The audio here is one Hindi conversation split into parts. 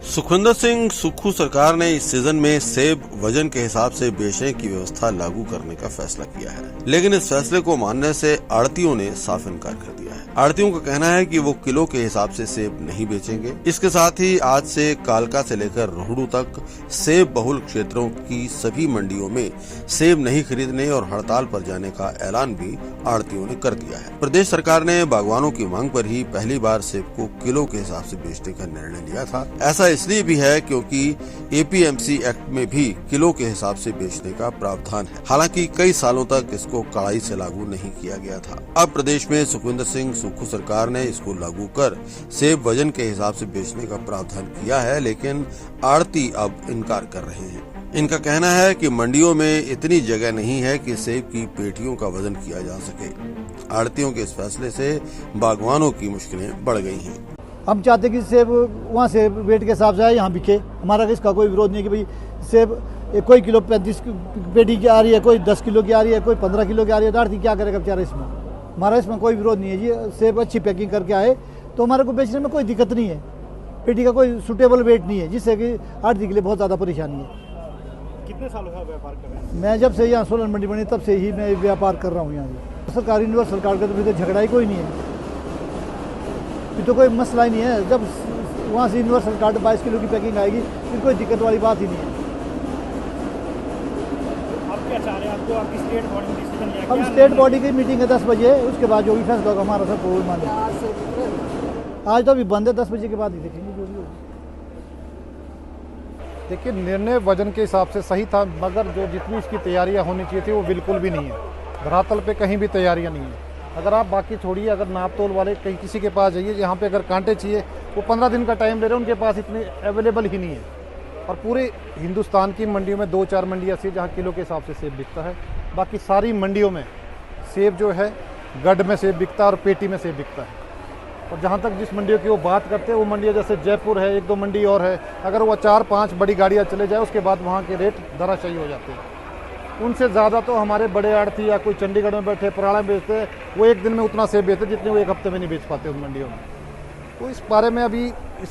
सुखविंदर सिंह सुक्खू सरकार ने इस सीजन में सेब वजन के हिसाब से बेचने की व्यवस्था लागू करने का फैसला किया है, लेकिन इस फैसले को मानने से आड़तियों ने साफ इनकार कर दिया है। आड़तियों का कहना है कि वो किलो के हिसाब से सेब नहीं बेचेंगे। इसके साथ ही आज से कालका से लेकर रोहड़ू तक सेब बहुल क्षेत्रों की सभी मंडियों में सेब नहीं खरीदने और हड़ताल पर जाने का ऐलान भी आड़तियों ने कर दिया है। प्रदेश सरकार ने बागवानों की मांग पर ही पहली बार सेब को किलो के हिसाब से बेचने का निर्णय लिया था। ऐसा इसलिए भी है क्योंकि एपीएमसी एक्ट में भी किलो के हिसाब से बेचने का प्रावधान है। हालांकि कई सालों तक इसको कड़ाई से लागू नहीं किया गया था। अब प्रदेश में सुखविंदर सिंह सुक्खू सरकार ने इसको लागू कर सेब वजन के हिसाब से बेचने का प्रावधान किया है, लेकिन आड़ती अब इनकार कर रहे हैं। इनका कहना है कि मंडियों में इतनी जगह नहीं है कि सेब की पेटियों का वजन किया जा सके। आड़तियों के इस फैसले से बागवानों की मुश्किलें बढ़ गई हैं। हम चाहते कि सेब वहाँ से वेट के हिसाब से आए, यहाँ बिके। हमारा इसका कोई विरोध नहीं है कि भाई सेब कोई किलो 35 पेटी की आ रही है, कोई 10 किलो की आ रही है, कोई 15 किलो की आ रही है। तो आड़ती क्या करेगा बेचारा इसमें? हमारा इसमें कोई विरोध नहीं है जी। सेब अच्छी पैकिंग करके आए तो हमारे को बेचने में कोई दिक्कत नहीं है। पेटी का कोई सूटेबल वेट नहीं है, जिससे कि आड़ती के लिए बहुत ज़्यादा परेशानी है। कितने सालों का व्यापार कर रहे हैं? मैं जब से यहाँ सोलन मंडी बनी तब से ही मैं व्यापार कर रहा हूँ यहाँ। सरकार यूनिवर्सल कार्ड का तो फिर झगड़ा ही कोई नहीं है, फिर तो कोई मसला ही नहीं है। जब वहाँ से यूनिवर्सल कार्ड 22 किलो की पैकिंग आएगी फिर कोई दिक्कत वाली बात ही नहीं है। आप क्या चाह रहे हैं? आपको आपकी स्टेट बॉडी में डिसीजन लिया? अब स्टेट बॉडी की मीटिंग है 10 बजे, उसके बाद जो भी फैसला होगा हमारा सबको माने। आज तो अभी बंद है, 10 बजे के बाद ही देखेंगे जो भी होगा। देखिए, निर्णय वजन के हिसाब से सही था, मगर जो जितनी इसकी तैयारियां होनी चाहिए थी वो बिल्कुल भी नहीं है। धरातल पे कहीं भी तैयारियां नहीं है। अगर आप बाकी छोड़िए, अगर नाप तोल वाले कहीं किसी के पास जाइए, यहाँ पे अगर कांटे चाहिए वो 15 दिन का टाइम ले रहे हैं, उनके पास इतने अवेलेबल ही नहीं है। और पूरे हिंदुस्तान की मंडियों में 2-4 मंडियाँ ऐसी जहाँ किलो के हिसाब से सेब बिकता है। बाकी सारी मंडियों में सेब जो है गड्ढ में सेब बिकता है और पेटी में सेब बिकता है। और जहाँ तक जिस मंडियों की वो बात करते हैं, वो मंडियाँ जैसे जयपुर है, 1-2 मंडी और है, अगर वो 4-5 बड़ी गाड़ियाँ चले जाए उसके बाद वहाँ के रेट धराशायी हो जाते हैं। उनसे ज़्यादा तो हमारे बड़े आड़ती या कोई चंडीगढ़ में बैठे पराड़ा में बेचते हैं, वो एक दिन में उतना सेब बेचते जितने वो एक हफ्ते में नहीं बेच पाते उन मंडियों में। तो इस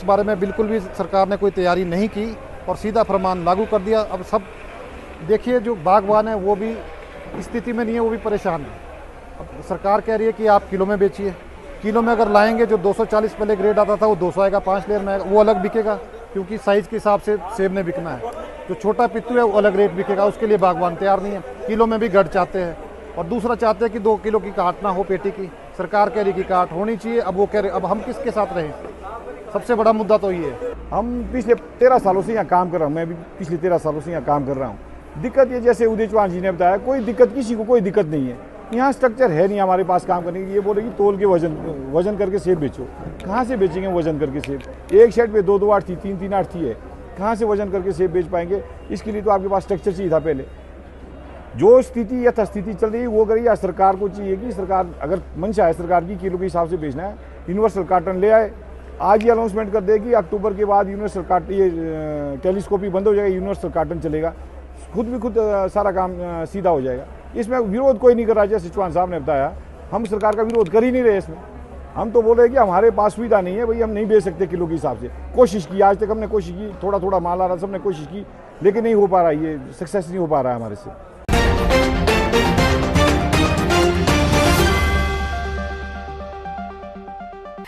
बारे में बिल्कुल भी सरकार ने कोई तैयारी नहीं की और सीधा फरमान लागू कर दिया। अब सब देखिए, जो बागवान है वो भी स्थिति में नहीं है, वो भी परेशान है। अब सरकार कह रही है कि आप किलो में बेचिए। किलो में अगर लाएंगे, जो 240 पहले ग्रेड आता था वो 200 आएगा, 5 लेयर में आएगा, वो अलग बिकेगा क्योंकि साइज़ के हिसाब से सेब ने बिकना है। जो छोटा पित्तू है वो अलग रेट बिकेगा, उसके लिए बागवान तैयार नहीं है। किलो में भी गढ़ चाहते हैं और दूसरा चाहते हैं कि 2 किलो की काट ना हो पेटी की। सरकार कह रही कि काट होनी चाहिए, अब वो कह रहे, अब हम किसके साथ रहें? सबसे बड़ा मुद्दा तो ये है। हम पिछले 13 सालों से यहाँ काम कर रहा हूँ, मैं भी पिछले 13 सालों से यहाँ काम कर रहा हूँ। दिक्कत ये, जैसे उदय चौहान जी ने बताया, कोई दिक्कत किसी को कोई दिक्कत नहीं है। यहाँ स्ट्रक्चर है नहीं हमारे पास काम करने की। ये बोले कि तोल के वजन करके सेब बेचो। कहाँ से बेचेंगे वजन करके सेब? एक शेड पे 2-2 आठ थी, 3-3 आठ थी है, कहाँ से वजन करके सेब बेच पाएंगे? इसके लिए तो आपके पास स्ट्रक्चर चाहिए था पहले। जो स्थिति यथास्थिति चल रही है वो करिए। सरकार को चाहिए कि सरकार, अगर मंशा है सरकार की किलो के हिसाब से बेचना है, यूनिवर्सल कार्टन ले आए। आज ही अनाउंसमेंट कर दे कि अक्टूबर के बाद यूनिवर्सल कार्टन, ये टेलीस्कोपी बंद हो जाएगा, यूनिवर्सल कार्टन चलेगा। खुद सारा काम सीधा हो जाएगा। इसमें विरोध कोई नहीं कर रहा। जैसे चौहान साहब ने बताया, हम सरकार का विरोध कर ही नहीं रहे इसमें। हम तो बोल रहे हैं कि हमारे पास सुविधा नहीं है भाई, हम नहीं बेच सकते किलो के हिसाब से। कोशिश की, आज तक हमने कोशिश की, थोड़ा थोड़ा माल आ रहा, सबने कोशिश की, लेकिन नहीं हो पा रहा, ये सक्सेस नहीं हो पा रहा है हमारे से।